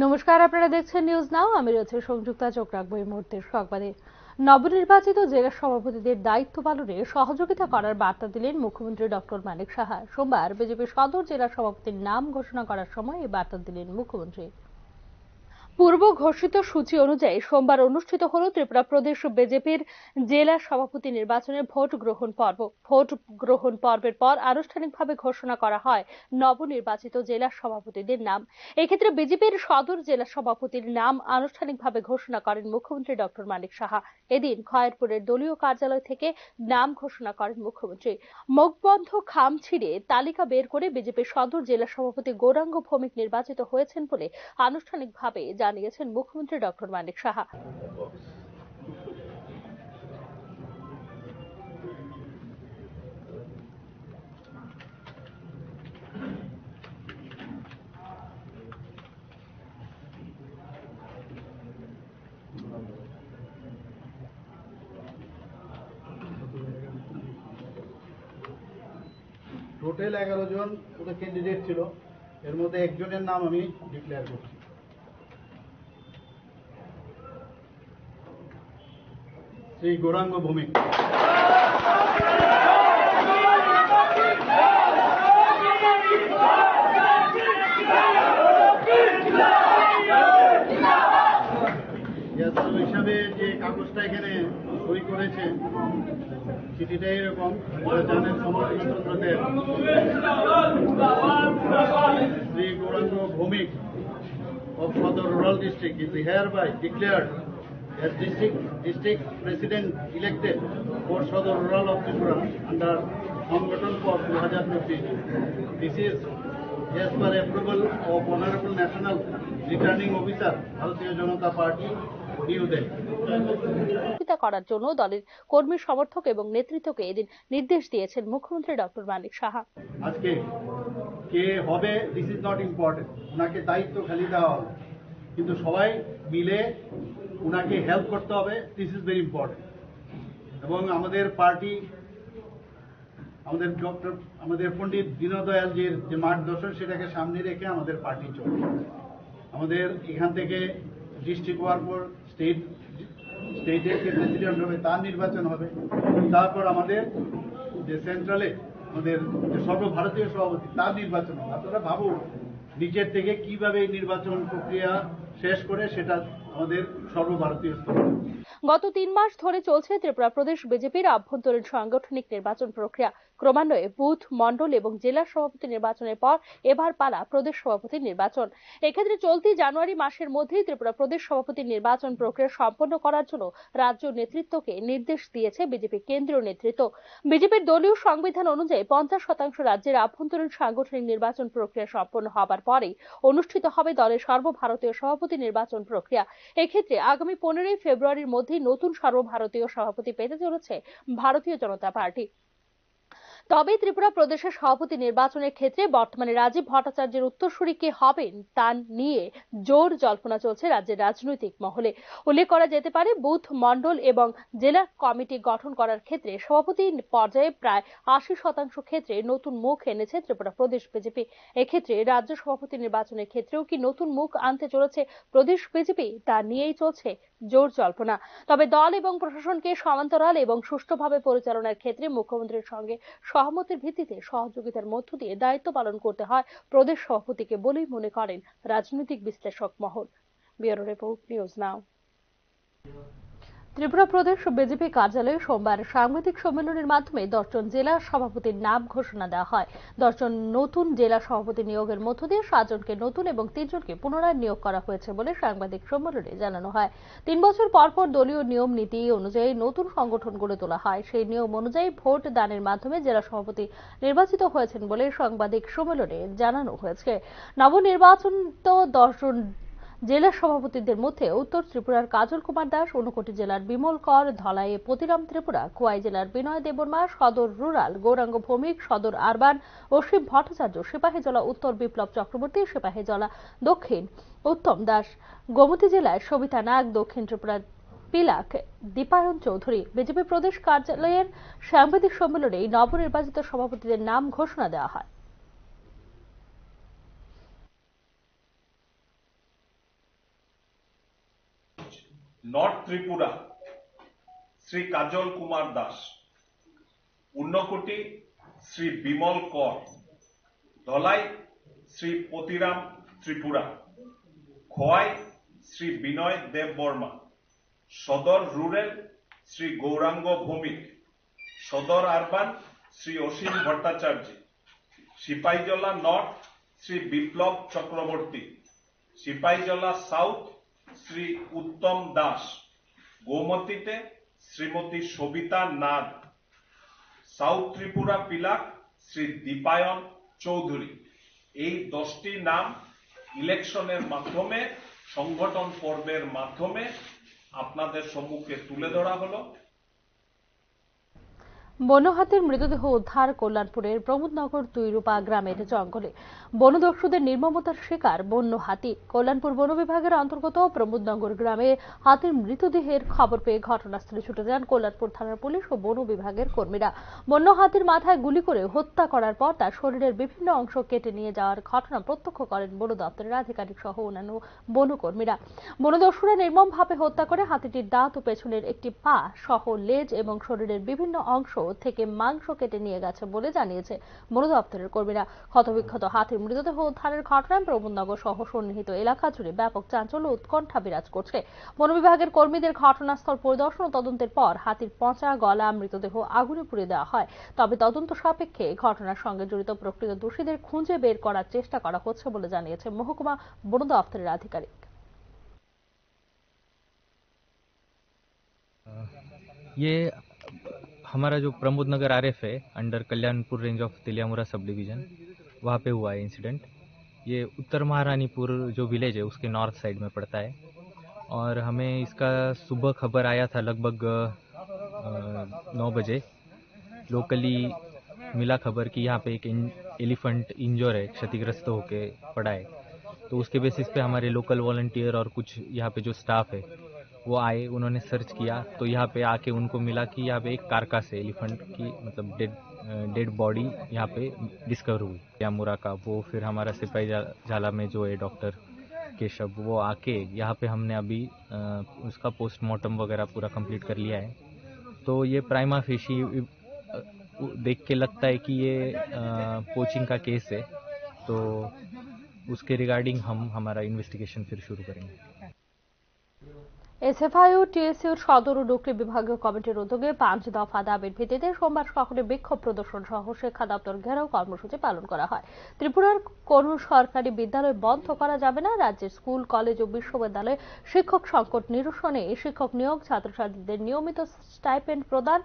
নমস্কার, আপনারা দেখছেন নিউজ নাও। আমি রয়েছে সংযুক্তা। চোখ রাখবো এই মুহূর্তের সংবাদে। নবনির্বাচিত জেলা সভাপতিদের দায়িত্ব পালনে সহযোগিতা করার বার্তা দিলেন মুখ্যমন্ত্রী ডক্টর মানিক সাহা। সোমবার বিজেপি সদর জেলা সভাপতির নাম ঘোষণা করার সময় এই বার্তা দিলেন মুখ্যমন্ত্রী। পূর্ব ঘোষিত সূচি অনুযায়ী সোমবার অনুষ্ঠিত হল ত্রিপুরা প্রদেশ বিজেপির জেলা সভাপতি নির্বাচনের ভোট গ্রহণ পর্ব। ভোট গ্রহণ পর্বের পর আনুষ্ঠানিকভাবে ঘোষণা করা হয় নবনির্বাচিত জেলা সভাপতিদের নাম। এক্ষেত্রে বিজেপির সদর জেলা সভাপতির নাম আনুষ্ঠানিকভাবে ঘোষণা করেন মুখ্যমন্ত্রী ডক্টর মানিক সাহা। এদিন খয়েরপুরের দলীয় কার্যালয় থেকে নাম ঘোষণা করেন মুখ্যমন্ত্রী। মুখবন্ধ খাম ছিঁড়ে তালিকা বের করে বিজেপির সদর জেলা সভাপতি গৌরাঙ্গ ভৌমিক নির্বাচিত হয়েছেন বলে আনুষ্ঠানিকভাবে জানিয়েছেন মুখ্যমন্ত্রী ডক্টর মানিক সাহা। টোটাল 11 জন ওদের ক্যান্ডিডেট ছিল, এর মধ্যে একজনের নাম আমি ডিক্লেয়ার করছি। শ্রী গৌরাঙ্গ ভৌমিক। হিসাবে যে কাগজটা এখানে সই করেছে, চিঠিটা এরকম, জানেন সমর্থনদের Shri Gauranga Bhowmik of Sadar Rural District is hereby declared as district president elected for Sadar Rural of Tripura under Sanghathon for 2024. This is as per approval of Honorable National Returning Officer, Bharatiya Janata Party, New Delhi. করার জন্য দলের কর্মী সমর্থক এবং নেতৃত্বকে এদিন নির্দেশ দিয়েছেন মুখ্যমন্ত্রী ডক্টর মানিক সাহা। আজকে কে হবে দিস ইজ নট ইম্পর্টেন্ট, ওনাকে দায়িত্ব খালি দেওয়া হবে, কিন্তু সবাই মিলে ওনাকে হেল্প করতে হবে, দিস ইজ ভেরি ইম্পর্টেন্ট। এবং আমাদের পার্টি, আমাদের পণ্ডিত দীনদয়ালজির যে মার্গদর্শন, সেটাকে সামনে রেখে আমাদের পার্টি চলবে। আমাদের এখান থেকে ডিস্ট্রিক্ট হওয়ার পর স্টেটের যে প্রেসিডেন্ট হবে তার নির্বাচন হবে, তারপর আমাদের যে সেন্ট্রালে আমাদের যে সর্বভারতীয় সভাপতি তার নির্বাচন হবে। আপনারা ভাবুন নিচের থেকে কিভাবে এই নির্বাচন প্রক্রিয়া শেষ করে সেটা আমাদের সর্বভারতীয় স্তরে। গত 3 মাস ধরে চলছে ত্রিপুরা প্রদেশ বিজেপির আভ্যন্তরীণ সাংগঠনিক নির্বাচন প্রক্রিয়া। ক্রমান্বয়ে বুথ, মণ্ডল এবং জেলা সভাপতি নির্বাচনের পর এবার পালা প্রদেশ সভাপতি নির্বাচন। এক্ষেত্রে চলতি জানুয়ারি মাসের মধ্যেই ত্রিপুরা প্রদেশ সভাপতি নির্বাচন প্রক্রিয়া সম্পন্ন করার জন্য রাজ্য নেতৃত্বকে নির্দেশ দিয়েছে বিজেপি কেন্দ্রীয় নেতৃত্ব। বিজেপির দলীয় সংবিধান অনুযায়ী 50% রাজ্যের আভ্যন্তরীণ সাংগঠনিক নির্বাচন প্রক্রিয়া সম্পন্ন হবার পরেই অনুষ্ঠিত হবে দলের সর্বভারতীয় সভাপতি নির্বাচন প্রক্রিয়া। এক্ষেত্রে আগামী 15 ফেব্রুয়ারির মধ্যে নতুন সর্বভারতীয় সভাপতি পেতে চলেছে ভারতীয় জনতা পার্টি। তবে ত্রিপুরা প্রদেশের সভাপতি নির্বাচনের ক্ষেত্রে বর্তমানে রাজীব ভট্টাচার্যের উত্তরসূরি কে হবেন তা নিয়ে জোর জল্পনা চলছে রাজ্যের রাজনৈতিক মহলে। উল্লেখ করা যেতে পারে, বুথ, মণ্ডল এবং জেলা কমিটি গঠন করার ক্ষেত্রে সভাপতি পর্যায়ে প্রায় 80% ক্ষেত্রে নতুন মুখ এনেছে ত্রিপুরা প্রদেশ বিজেপি। এক্ষেত্রে রাজ্য সভাপতি নির্বাচনের ক্ষেত্রেও কি নতুন মুখ আনতে চলেছে প্রদেশ বিজেপি, তা নিয়েই চলছে জোর জল্পনা। তবে দল এবং প্রশাসনকে সমান্তরাল এবং সুষ্ঠুভাবে পরিচালনার ক্ষেত্রে মুখ্যমন্ত্রীর সঙ্গে সহমতের ভিত্তিতে সহযোগিতার মধ্য দিয়ে দায়িত্ব পালন করতে হয় প্রদেশ সভাপতিকে বলেই মনে করেন রাজনৈতিক বিশ্লেষক মহল। Bureau report, news now. Tripura প্রদেশ বিজেপি কার্যালয়ে সোমবার সাংবাদিক সম্মেলনের মাধ্যমে 10 জন জেলা সভাপতির নাম ঘোষণা দেওয়া হয়। 10 জন নতুন জেলা সভাপতি নিয়োগের মধ্য দিয়ে 7 জনকে নতুন এবং 3 জনকে পুনরায় নিয়োগ করা হয়েছে বলে সাংবাদিক সম্মেলনে জানানো হয়। 3 বছর পর পর দলীয় নিয়ম নীতি অনুযায়ী নতুন সংগঠন গড়ে তোলা হয়। সেই নিয়ম অনুযায়ী ভোট দানের মাধ্যমে জেলা সভাপতি নির্বাচিত হয়েছেন বলে সাংবাদিক সম্মেলনে জানানো হয়েছে। নবনির্বাচিত 10 জন জেলা সভাপতিদের মধ্যে উত্তর ত্রিপুরার কাজল কুমার দাস, ঊনকোটি জেলার বিমল কর, ধলাইয়ে প্রতিরাম ত্রিপুরা, খোয়াই জেলার বিনয় দেববর্মা, সদর রুরাল গৌরাঙ্গ ভৌমিক, সদর আরবান অসীম ভট্টাচার্য, সিপাহীজলা উত্তর বিপ্লব চক্রবর্তী, সিপাহীজলা দক্ষিণ উত্তম দাস, গোমতী জেলায় সবিতা নাগ, দক্ষিণ ত্রিপুরা পিলাক দীপায়ন চৌধুরী। বিজেপি প্রদেশ কার্যালয়ের সাংবাদিক সম্মেলনে নবনির্বাচিত সভাপতিদের নাম ঘোষণা দেওয়া হয়। নর্থ ত্রিপুরা শ্রী কাজল কুমার দাস, উন্নকোটি শ্রী বিমল কর, ধলাই শ্রী পতিরাম ত্রিপুরা, খোয়াই শ্রী বিনয় দেব বর্মা, সদর রুরেল শ্রী গৌরাঙ্গ ভৌমিক, সদর আরবান শ্রী অসীম ভট্টাচার্য, সিপাহীজলা নর্থ শ্রী বিপ্লব চক্রবর্তী, সিপাহীজলা সাউথ শ্রী উত্তম দাস, গোমতীতে শ্রীমতী সবিতা নাগ, সাউথ ত্রিপুরা পিলাক শ্রী দীপায়ন চৌধুরী। এই 10টি নাম ইলেকশনের মাধ্যমে, সংগঠন পর্বের মাধ্যমে আপনাদের সম্মুখে তুলে ধরা হলো। বন্য হাতির মৃতদেহ উদ্ধার কল্যাণপুরের প্রমোদনগর তুইরুপা গ্রামের জঙ্গলে। বনদস্যুদের নির্মমতার শিকার বন্য হাতি। কল্যাণপুর বন বিভাগের অন্তর্গত প্রমোদনগর গ্রামে হাতির মৃতদেহের খবর পেয়ে ঘটনাস্থলে ছুটে যান কল্যাণপুর থানার পুলিশ ও বন বিভাগের কর্মীরা। বন্য হাতির মাথায় গুলি করে হত্যা করার পর তার শরীরের বিভিন্ন অংশ কেটে নিয়ে যাওয়ার ঘটনা প্রত্যক্ষ করেন বন দপ্তরের আধিকারিক সহ অন্যান্য বনকর্মীরা। বনদস্যুরা নির্মমভাবে হত্যা করে হাতিটির দাঁত ও পেছনের একটি পা সহ লেজ এবং শরীরের বিভিন্ন অংশ থেকে মাংস কেটে নিয়ে গেছে বলে জানিয়েছে বন দপ্তরের কর্মীরা। ক্ষতবিক্ষত হাতির মৃতদেহ উদ্ধারের ঘটনায় প্রমোদনগর সহ সন্নিহিত এলাকা জুড়ে ব্যাপক চাঞ্চল্য ও উৎকণ্ঠা বিরাজ করছে। বন বিভাগের কর্মীদের ঘটনাস্থল পরিদর্শন ও তদন্তের পর হাতির পচা গলা মৃতদেহ আগুনে পুড়িয়ে দেওয়া হয়। তবে তদন্ত সাপেক্ষে ঘটনার সঙ্গে জড়িত প্রকৃত দোষীদের খুঁজে বের করার চেষ্টা করা হচ্ছে বলে জানিয়েছে মহকুমা বন দপ্তরের আধিকারিক। ये हमारा जो प्रमोदनगर आरएफ है under Kalyanpur range of Teliamura sub division, वहाँ पे हुआ है इंसिडेंट। ये उत्तर महारानीपुर जो विलेज है उसके नॉर्थ साइड में पड़ता है और हमें इसका सुबह खबर आया था लगभग 9 बजे। लोकली मिला खबर कि यहाँ पे एक एलिफेंट इंजोर है, क्षतिग्रस्त होके पड़ा है। तो उसके बेसिस पे हमारे लोकल वॉलंटियर और कुछ यहाँ पे जो स्टाफ है वो आए, उन्होंने सर्च किया तो यहाँ पे आके उनको मिला कि यहाँ पे एक कारकास है एलिफेंट की, मतलब डेड बॉडी यहाँ पे डिस्कवर हुई यामुरा का। वो फिर हमारा सिपाही झाला में जो है डॉक्टर केशव, वो आके यहाँ पे हमने अभी उसका पोस्टमार्टम वगैरह पूरा कंप्लीट कर लिया है। तो ये प्राइमा फेशी देख के लगता है कि ये पोचिंग का केस है, तो उसके रिगार्डिंग हम हमारा इन्वेस्टिगेशन फिर शुरू करेंगे। এসএফআই ও টিএসইউর সদর ও ডুকরি বিভাগীয় কমিটির উদ্যোগে 5 দফা দাবির ভিত্তিতে সোমবার শহরে বিক্ষোভ প্রদর্শন সহ শিক্ষা দপ্তর ঘেরাও কর্মসূচি পালন করা হয়। ত্রিপুরার কোন সরকারি বিদ্যালয় বন্ধ করা যাবে না, রাজ্যের স্কুল, কলেজ ও বিশ্ববিদ্যালয়ে শিক্ষক সংকট নিরসনে শিক্ষক নিয়োগ, ছাত্রছাত্রীদের নিয়মিত স্টাইপেন্ড প্রদান,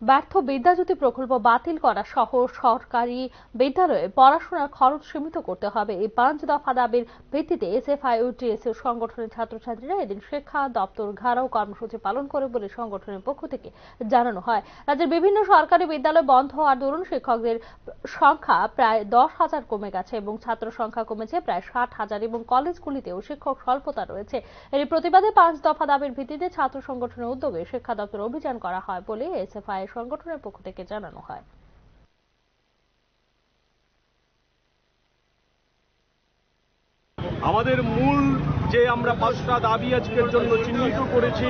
ব্যর্থ বিদ্যাজ্যোতি প্রকল্প বাতিল করা সহ সরকারি বিদ্যালয়ে পড়াশোনার খরচ সীমিত করতে হবে। এই 5 দফা দাবির ভিত্তিতে এসএফআই ও টিএসইউ সংগঠনের ছাত্রছাত্রীরা এদিন শিক্ষা দপ্তর ঘেরাও কর্মসূচি পালন করে বলে সংগঠনের পক্ষ থেকে জানানো হয়। রাজ্যের বিভিন্ন সরকারি বিদ্যালয় বন্ধ হওয়ার দরুন শিক্ষকদের সংখ্যা প্রায় 10,000 কমে গেছে এবং ছাত্র সংখ্যা কমেছে প্রায় 60,000 এবং কলেজগুলিতেও শিক্ষক স্বল্পতা রয়েছে। এর প্রতিবাদে 5 দফা দাবির ভিত্তিতে ছাত্র সংগঠনের উদ্যোগে শিক্ষা দপ্তর অভিযান করা হয় বলে এসএফআই সংগঠনের পক্ষ থেকে জানানো হয়। আমাদের মূল যে আমরা 5টা দাবি আজকের জন্য চিহ্নিত করেছি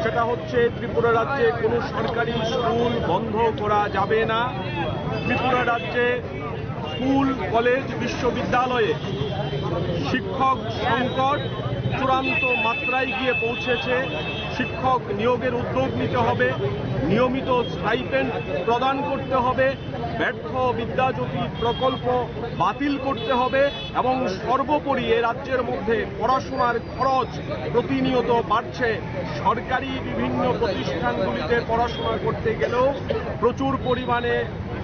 সেটা হচ্ছে ত্রিপুরা রাজ্যে কোনো সরকারি স্কুল বন্ধ করা যাবে না। ত্রিপুরা রাজ্যে স্কুল, কলেজ, বিশ্ববিদ্যালয়ে শিক্ষক সংকট চূড়ান্ত মাত্রায় গিয়ে পৌঁছেছে। শিক্ষক নিয়োগের উদ্যোগ নিতে হবে, নিয়মিত স্টাইপেন্ড প্রদান করতে হবে, ব্যর্থ বিদ্যাজ্যোতি প্রকল্প বাতিল করতে হবে এবং সর্বোপরি এ রাজ্যের মধ্যে পড়াশোনার খরচ প্রতিনিয়ত বাড়ছে। সরকারি বিভিন্ন প্রতিষ্ঠানগুলিতে পড়াশোনা করতে গেলেও প্রচুর পরিমাণে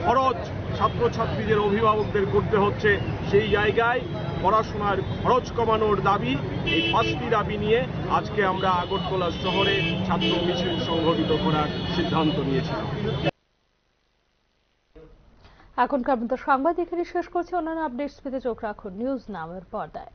খরচ ছাত্রছাত্রীদের অভিভাবকদের করতে হচ্ছে। সেই জায়গায় পড়াশোনার খরচ কমানোর দাবি, এই 5টি দাবি নিয়ে আজকে আমরা আগরতলা শহরে ছাত্র মিছিল সংগঠিত করার সিদ্ধান্ত নিয়েছিলাম। এখনকার মতো সংবাদ এখানে শেষ করছি। অন্যান্য আপডেটস পেতে চোখ রাখুন নিউজ নামের পর্দায়।